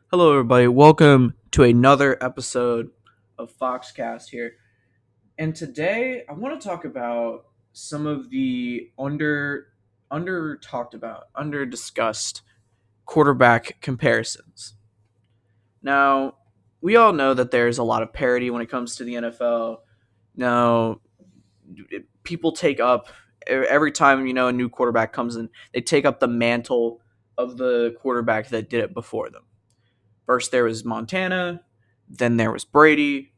Hello, everybody. Welcome to another episode of Foxcast here. And today, I want to talk about some of the under talked about, under discussed quarterback comparisons. Now, we all know that there's a lot of parity when it comes to the NFL. Now, people take up every time a new quarterback comes in, they take up the mantle of the quarterback that did it before them. First, there was Montana. Then there was Brady.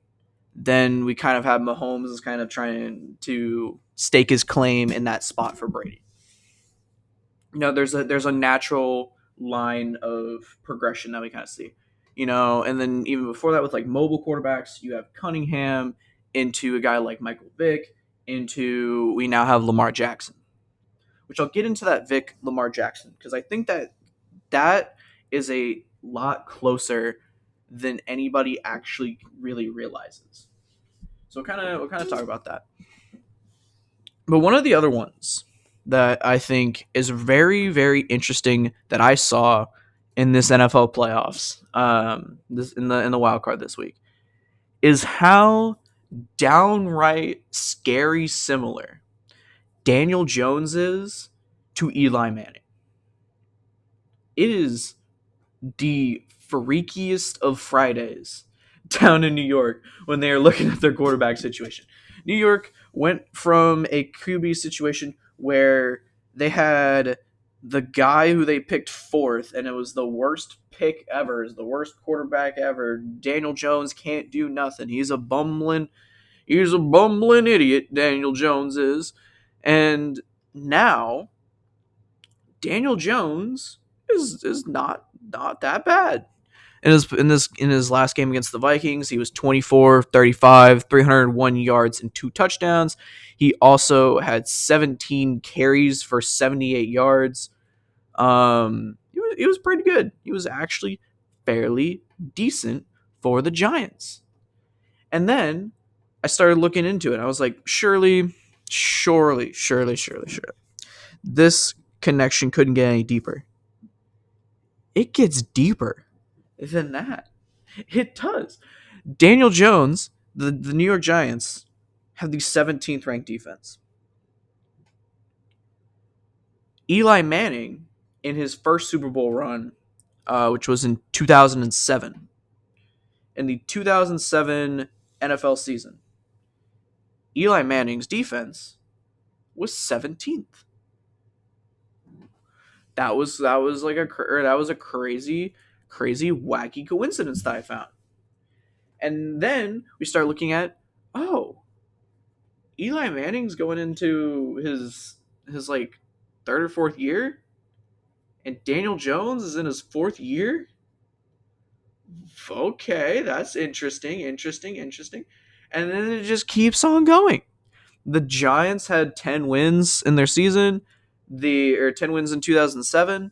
Then we kind of have Mahomes is kind of trying to stake his claim in that spot for Brady. There's a natural line of progression that we kind of see. And then even before that with like mobile quarterbacks, you have Cunningham into a guy like Michael Vick into we now have Lamar Jackson, which I'll get into that Vick Lamar Jackson because I think that is a lot closer than anybody actually really realizes. So we'll kind of talk about that. But one of the other ones that I think is very very interesting that I saw in this NFL playoffs, this in the wild card this week, is how downright scary similar Daniel Jones is to Eli Manning. It is the freakiest of Fridays down in New York when they are looking at their quarterback situation. New York went from a QB situation where they had the guy who they picked fourth, and it was the worst pick ever, is the worst quarterback ever. Daniel Jones can't do nothing. He's a bumbling idiot, Daniel Jones is. And now Daniel Jones is not that bad. In his last game against the Vikings, he was 24, 35, 301 yards and 2 touchdowns. He also had 17 carries for 78 yards. He was pretty good. He was actually fairly decent for the Giants. And then I started looking into it. I was like, surely, this connection couldn't get any deeper. It gets deeper than that. It does. Daniel Jones, the New York Giants, have the 17th ranked defense. Eli Manning, in his first Super Bowl run, which was in 2007, in the 2007 NFL season, Eli Manning's defense was 17th. That was a crazy wacky coincidence that I found. And then we start looking at, oh, Eli Manning's going into his like third or fourth year, and Daniel Jones is in his fourth year. Okay, that's interesting. And then it just keeps on going. The Giants had 10 wins in their season, or 10 wins in 2007.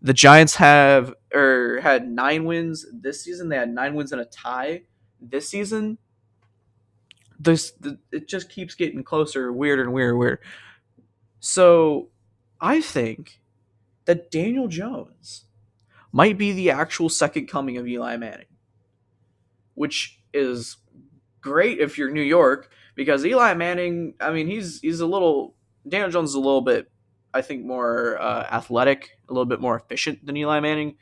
The Giants had 9 wins this season. They had 9 wins and a tie this season. It just keeps getting closer, weirder and weirder. So I think that Daniel Jones might be the actual second coming of Eli Manning, which is great if you're New York because Eli Manning, I mean, he's a little Daniel Jones is a little bit, I think, more athletic, a little bit more efficient than Eli Manning.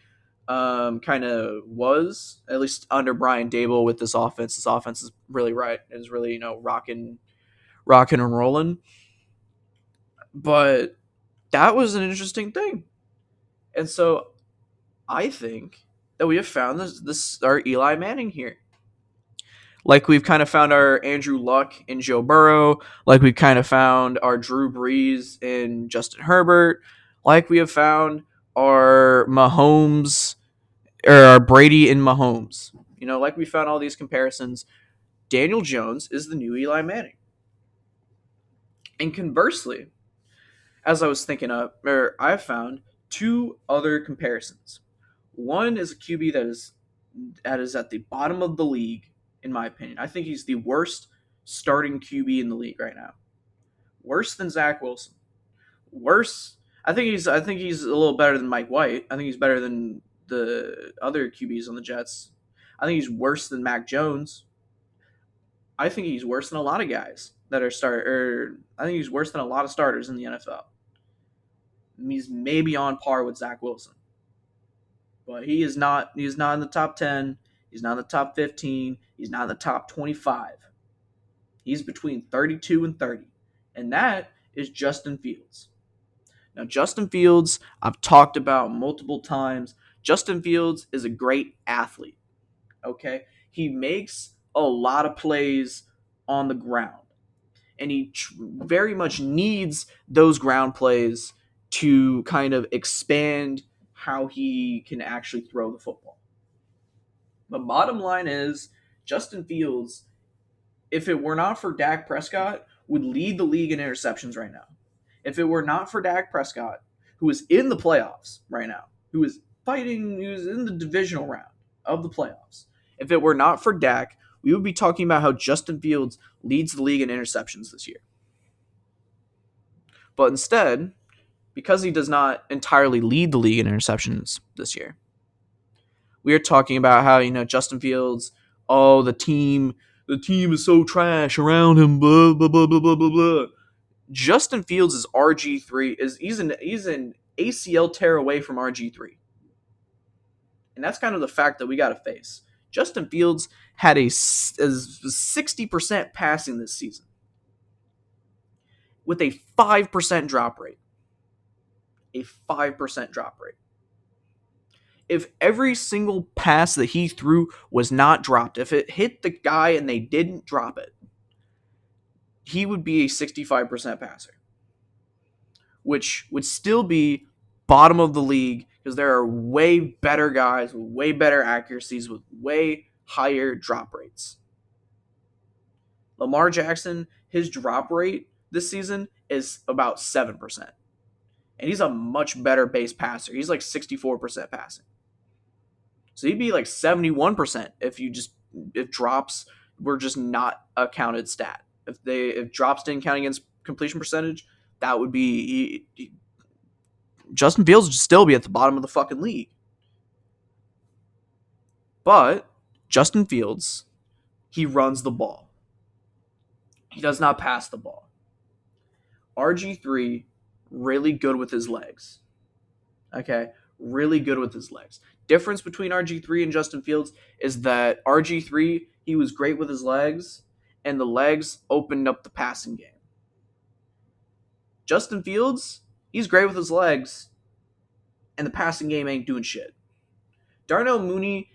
Kind of was at least under Brian Dable with this offense. This offense is really right. Is really rocking and rolling. But that was an interesting thing, and so I think that we have found this our Eli Manning here. Like we've kind of found our Andrew Luck in Joe Burrow. Like we've kind of found our Drew Brees in Justin Herbert. Like we have found our Mahomes or our Brady in Mahomes. Like we found all these comparisons. Daniel Jones is the new Eli Manning. And conversely, as I was thinking of, I found two other comparisons. One is a QB that is at the bottom of the league, in my opinion. I think he's the worst starting QB in the league right now. Worse than Zach Wilson. Worse. I think he's a little better than Mike White. I think he's better than the other QBs on the Jets. I think he's worse than Mac Jones. I think he's worse than a lot of guys that are I think he's worse than a lot of starters in the NFL. He's maybe on par with Zach Wilson, but he is not. He's not in the top 10. He's not in the top 15. He's not in the top 25. He's between 32 and 30, and that is Justin Fields. Now, Justin Fields, I've talked about multiple times. Justin Fields is a great athlete. Okay, he makes a lot of plays on the ground, and he very much needs those ground plays to kind of expand how he can actually throw the football. The bottom line is Justin Fields, if it were not for Dak Prescott, would lead the league in interceptions right now. If it were not for Dak Prescott, who is in the playoffs right now, who is in the divisional round of the playoffs, if it were not for Dak, we would be talking about how Justin Fields leads the league in interceptions this year. But instead, because he does not entirely lead the league in interceptions this year, we are talking about how, Justin Fields, the team is so trash around him, blah, blah, blah, blah, blah, blah, blah. Justin Fields is RG3, he's an ACL tear away from RG3. And that's kind of the fact that we got to face. Justin Fields had a 60% passing this season with a 5% drop rate. A 5% drop rate. If every single pass that he threw was not dropped, if it hit the guy and they didn't drop it, he would be a 65% passer, which would still be bottom of the league because there are way better guys with way better accuracies with way higher drop rates. Lamar Jackson, his drop rate this season is about 7%. And he's a much better base passer. He's like 64% passing. So he'd be like 71% if drops were just not a counted stat. If drops didn't count against completion percentage, that would be Justin Fields would still be at the bottom of the fucking league. But Justin Fields, he runs the ball. He does not pass the ball. RG3, really good with his legs. Okay? Really good with his legs. Difference between RG3 and Justin Fields is that RG3, he was great with his legs, and the legs opened up the passing game. Justin Fields, he's great with his legs, and the passing game ain't doing shit. Darnell Mooney,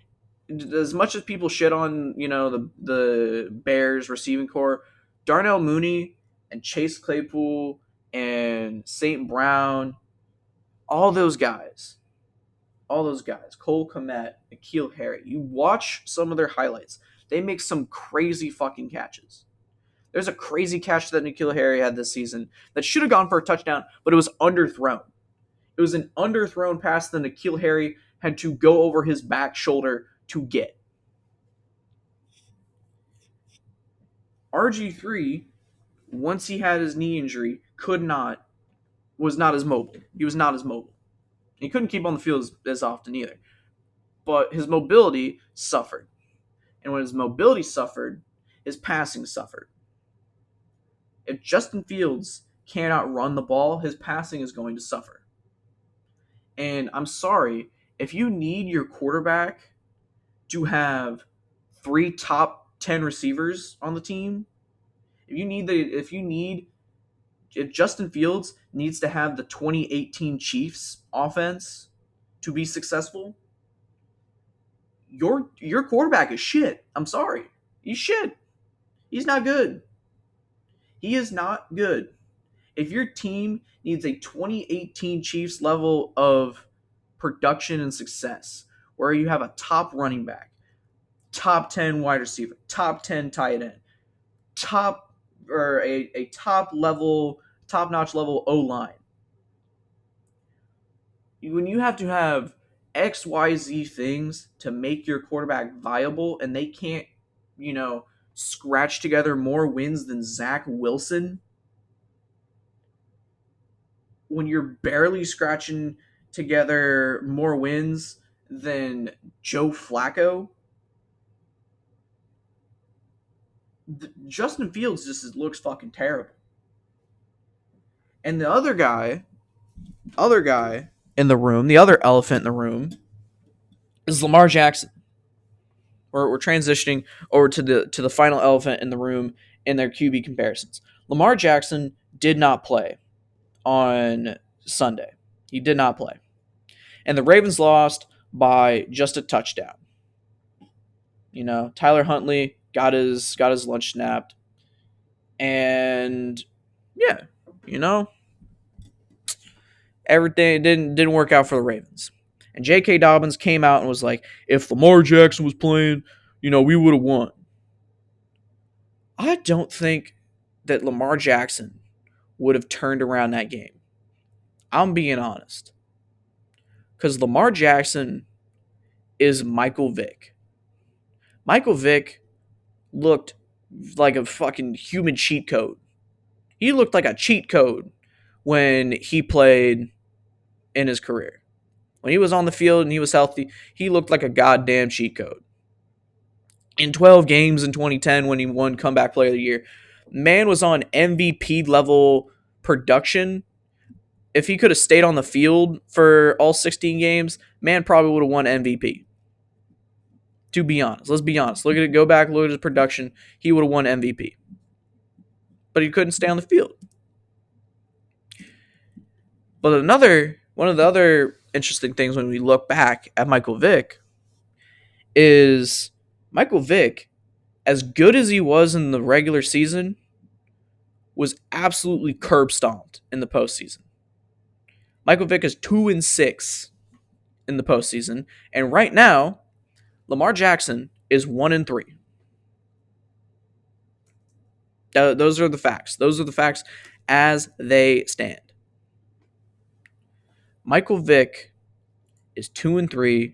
as much as people shit on, the Bears receiving core, Darnell Mooney and Chase Claypool and St. Brown, all those guys, Cole Kmet, N'Keal Harry, you watch some of their highlights. They make some crazy fucking catches. There's a crazy catch that N'Keal Harry had this season that should have gone for a touchdown, but it was underthrown. It was an underthrown pass that N'Keal Harry had to go over his back shoulder to get. RG3, once he had his knee injury, was not as mobile. He was not as mobile. He couldn't keep on the field as often either. But his mobility suffered. And when his mobility suffered, his passing suffered. If Justin Fields cannot run the ball, his passing is going to suffer. And I'm sorry, if you need your quarterback to have 3 top 10 receivers on the team, if Justin Fields needs to have the 2018 Chiefs offense to be successful, your quarterback is shit. I'm sorry. He's shit. He's not good. He is not good. If your team needs a 2018 Chiefs level of production and success, where you have a top running back, top 10 wide receiver, top 10 tight end, a top notch level O-line, when you have to have XYZ things to make your quarterback viable and they can't, scratch together more wins than Zach Wilson, when you're barely scratching together more wins than Joe Flacco, Justin Fields just looks fucking terrible. And the other guy in the room, the other elephant in the room, is Lamar Jackson. We're transitioning over to the final elephant in the room in their QB comparisons. Lamar Jackson did not play on Sunday. He did not play. And the Ravens lost by just a touchdown. You know, Tyler Huntley got his lunch snapped. And yeah, you know, everything didn't work out for the Ravens. And J.K. Dobbins came out and was like, if Lamar Jackson was playing, we would have won. I don't think that Lamar Jackson would have turned around that game. I'm being honest. Because Lamar Jackson is Michael Vick. Michael Vick looked like a fucking human cheat code. He looked like a cheat code when he played in his career. When he was on the field and he was healthy, he looked like a goddamn cheat code. In 12 games in 2010 when he won Comeback Player of the Year, man was on MVP level production. If he could have stayed on the field for all 16 games, man probably would have won MVP. To be honest, let's be honest. Look at it, go back, look at his production. He would have won MVP. But he couldn't stay on the field. But one of the other interesting things when we look back at Michael Vick is Michael Vick, as good as he was in the regular season, was absolutely curb stomped in the postseason. Michael Vick is 2-6 in the postseason, and right now, Lamar Jackson is 1-3. Those are the facts. Those are the facts as they stand. Michael Vick is 2-3,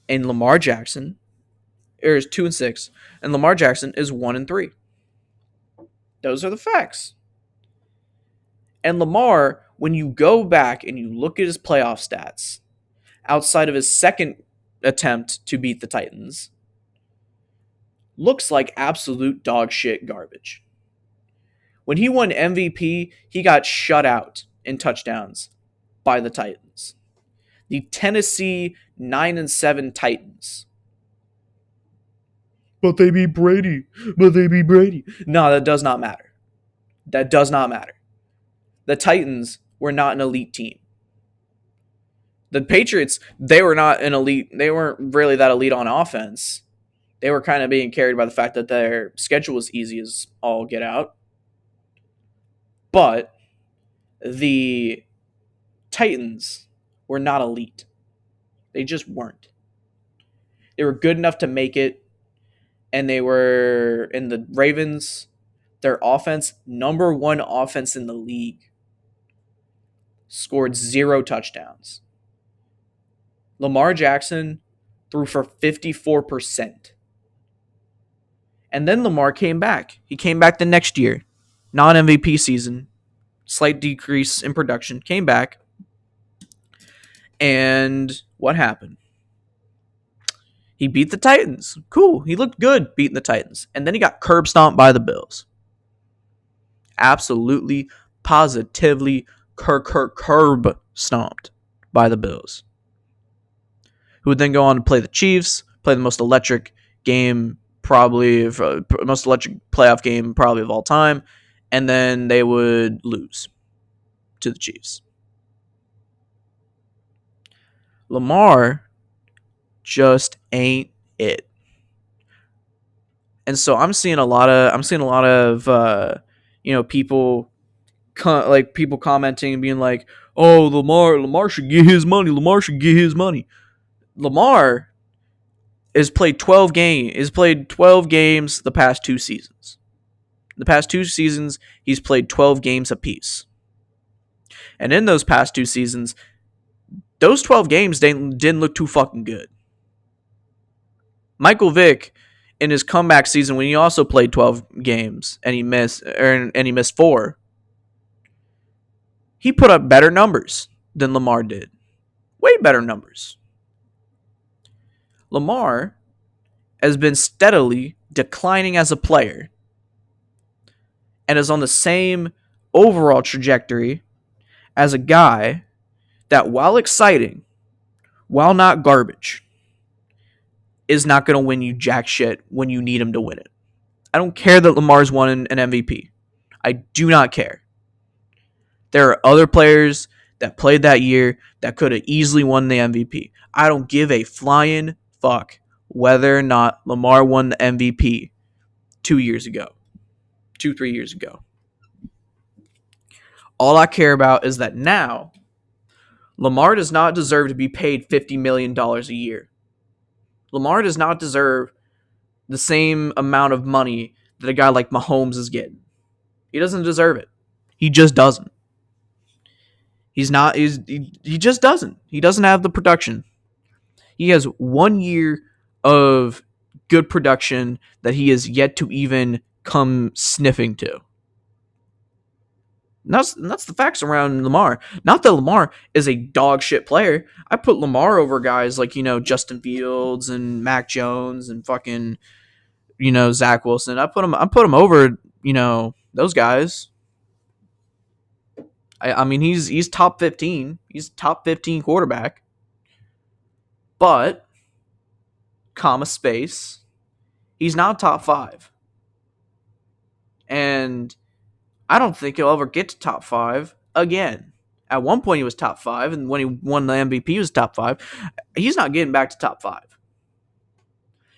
and Lamar Jackson is 2-6, and Lamar Jackson is 1-3. Those are the facts. And Lamar, when you go back and you look at his playoff stats, outside of his second attempt to beat the Titans, looks like absolute dog shit garbage. When he won MVP, he got shut out in touchdowns by the Titans. The Tennessee 9-7 Titans. But they beat Brady. No, that does not matter. That does not matter. The Titans were not an elite team. The Patriots, they were not an elite. They weren't really that elite on offense. They were kind of being carried by the fact that their schedule was easy as all get out. But the Titans were not elite. They just weren't. They were good enough to make it, and they were in the Ravens, their offense, number one offense in the league, scored 0 touchdowns. Lamar Jackson threw for 54%. And then Lamar came back. He came back the next year. Non-MVP season. Slight decrease in production. Came back. And what happened? He beat the Titans. Cool. He looked good beating the Titans. And then he got curb stomped by the Bills. Absolutely, positively curb stomped by the Bills. Who would then go on to play the Chiefs, play the most electric game, probably most electric playoff game probably of all time, and then they would lose to the Chiefs. Lamar just ain't it. And so I'm seeing a lot of people people commenting and being like, "Oh, Lamar should get his money. Lamar should get his money." Lamar has played 12 games the past 2 seasons. The past 2 seasons, he's played 12 games apiece. And in those past 2 seasons, those 12 games didn't look too fucking good. Michael Vick, in his comeback season, when he also played 12 games and he missed 4, he put up better numbers than Lamar did. Way better numbers. Lamar has been steadily declining as a player and is on the same overall trajectory as a guy that, while exciting, while not garbage, is not going to win you jack shit when you need him to win it. I don't care that Lamar's won an MVP. I do not care. There are other players that played that year that could have easily won the MVP. I don't give a flying fuck whether or not Lamar won the MVP 2 years ago, 3 years ago. All I care about is that now Lamar does not deserve to be paid $50 million a year. Lamar does not deserve the same amount of money that a guy like Mahomes is getting. He doesn't deserve it. He just doesn't. He just doesn't. He doesn't have the production. He has 1 year of good production that he has yet to even come sniffing to. And that's the facts around Lamar. Not that Lamar is a dog shit player. I put Lamar over guys like, Justin Fields and Mac Jones and fucking, Zach Wilson. I put him over, those guys. I mean, he's top 15. He's top 15 quarterback. But, comma space, he's not top 5. And I don't think he'll ever get to top 5 again. At one point he was top 5, and when he won the MVP he was top 5. He's not getting back to top 5.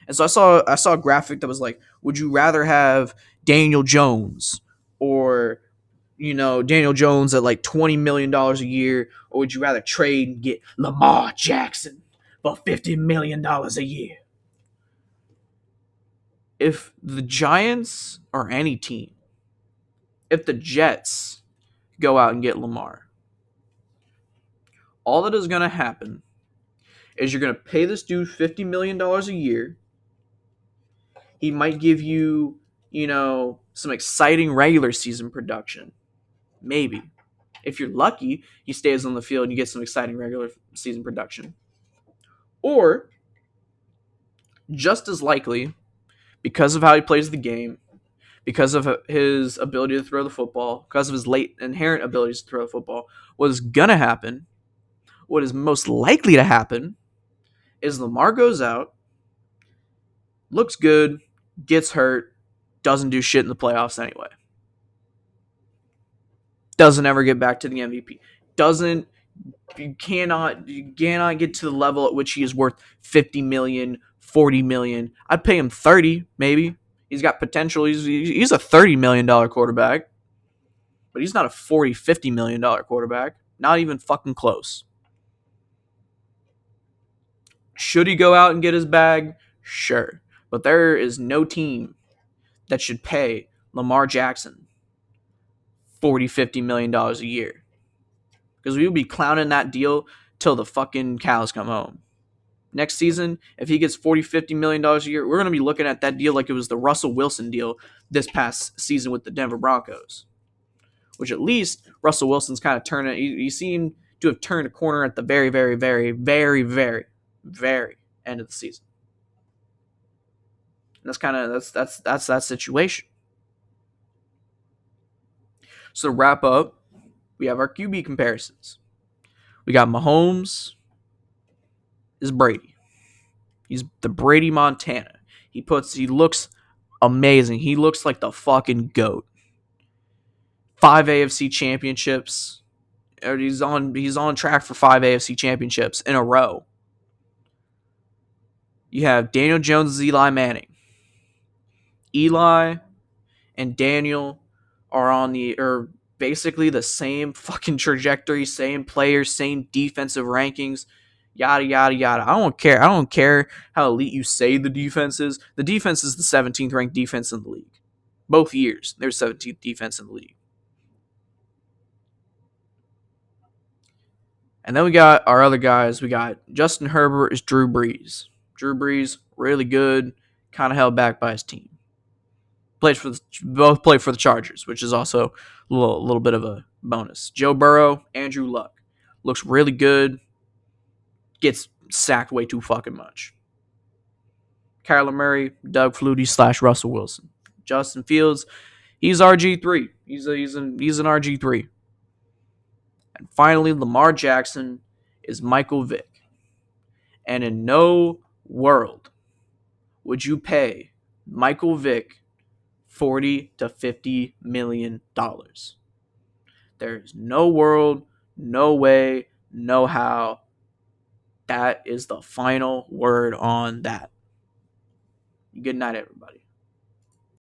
And so I saw a graphic that was like, would you rather have Daniel Jones or Daniel Jones at like $20 million a year, or would you rather trade and get Lamar Jackson for $50 million a year? If the Giants or any team, if the Jets go out and get Lamar, all that is going to happen is you're going to pay this dude $50 million a year. He might give you, some exciting regular season production. Maybe. If you're lucky, he stays on the field and you get some exciting regular season production. Or, just as likely, because of how he plays the game, because of his ability to throw the football, because of his late inherent abilities to throw the football, what is going to happen, what is most likely to happen, is Lamar goes out, looks good, gets hurt, doesn't do shit in the playoffs anyway. Doesn't ever get back to the MVP. You cannot get to the level at which he is worth 50 million, 40 million. I'd pay him 30, maybe. He's got potential. He's a $30 million quarterback. But he's not a $40, $50 million quarterback. Not even fucking close. Should he go out and get his bag? Sure. But there is no team that should pay Lamar Jackson $40, $50 million a year. Because we would be clowning that deal till the fucking cows come home. Next season, if he gets $40, $50 million a year, we're going to be looking at that deal like it was the Russell Wilson deal this past season with the Denver Broncos. Which at least Russell Wilson's kind of turning. He seemed to have turned a corner at the very, very, very, very, very, very end of the season. And that's that situation. So to wrap up, we have our QB comparisons. We got Mahomes is Brady. He's the Brady Montana. He looks amazing. He looks like the fucking GOAT. 5 AFC championships. He's on track for 5 AFC championships in a row. You have Daniel Jones and Eli Manning. Eli and Daniel are basically the same fucking trajectory, same players, same defensive rankings, yada yada yada. I don't care how elite you say the defense is. The defense is the 17th ranked defense in the league. Both years, they're 17th defense in the league. And then we got our other guys. We got Justin Herbert is Drew Brees. Drew Brees, really good, kind of held back by his team. Both play for the Chargers, which is also a little bit of a bonus. Joe Burrow, Andrew Luck. Looks really good. Gets sacked way too fucking much. Kyler Murray, Doug Flutie / Russell Wilson. Justin Fields, he's RG3. He's an RG3. And finally, Lamar Jackson is Michael Vick. And in no world would you pay Michael Vick $40 to $50 million. There's no world, no way, no how. That is the final word on that. Good night, everybody.